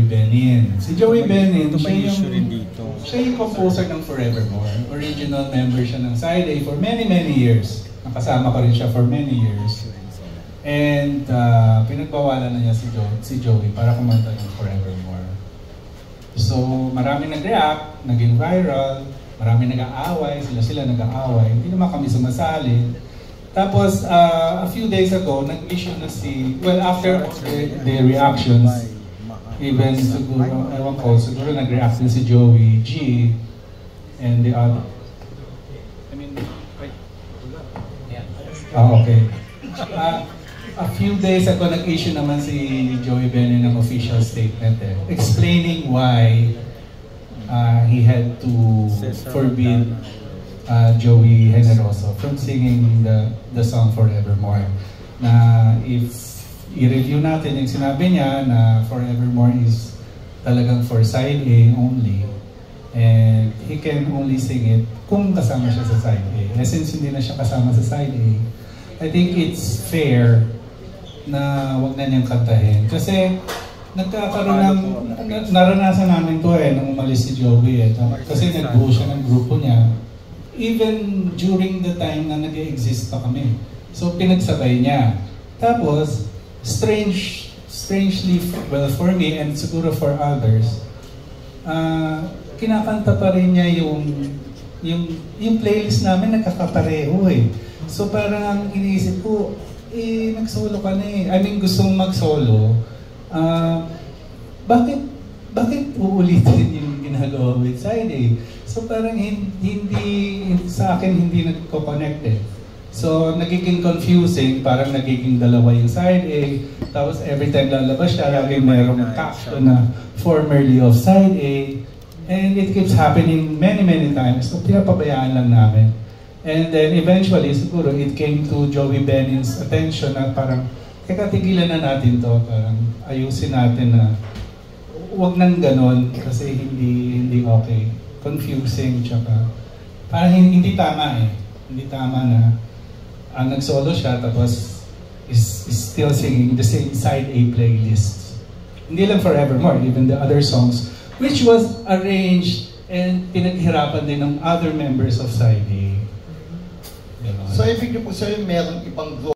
Benin. Si Joey Benin, siya yung composer ng Forevermore. Original member siya ng Side A for many years. Nakasama ko rin siya for many years. And pinagbawalan na niya si Joey para kumanta ng Forevermore. So maraming nag-react, naging viral, maraming nag-aaway, sila nag-aaway. Hindi naman kami sumasali. Tapos a few days ago, nag-issue na after the reactions, even siguro, ewan ko, siguro nag-react na si Joey G and the other. Okay. A few days ago, nag-issue naman si Joey Benin ng official statement explaining why he had to forbid Joey Generoso from singing the song Forevermore. Na if i-review natin yung sinabi niya na Forevermore is talagang for Side A only. And he can only sing it kung kasama siya sa Side A. Since hindi na siya kasama sa Side A, I think it's fair na wag na niyang kantahin. Kasi nagkakaroon ng, naranasan namin to nung umalis si Joey kasi nagbuo siya ng grupo niya. Even during the time na nag-exist pa kami. So pinagsabay niya. Tapos, strangely, well for me and siguro for others, kinakanta pa rin niya yung playlist namin nagkakapareho So parang iniisip ko, nag-solo ka na I mean, gustong mag-solo. Bakit uulitin yung ginagawa with Side A? So parang sa akin hindi nagko-connected. So nagiging confusing, parang nagiging dalawa yung Side A. Tapos every time lalabas siya, lagi mayroong caption na formerly of Side A. And it keeps happening many times. So pinapabayaan lang namin. And then eventually, siguro it came to Joey Benin's attention na parang, tigilan na natin to, parang ayusin natin na huwag nang ganon kasi hindi okay. Confusing, tsaka parang hindi tama Hindi tama na nag-solo siya tapos is still singing the same Side A playlist. Hindi lang Forevermore, even the other songs, which was arranged and pinaghirapan din ng other members of Side A. So, ibig niyo po sa'yo, meron ibang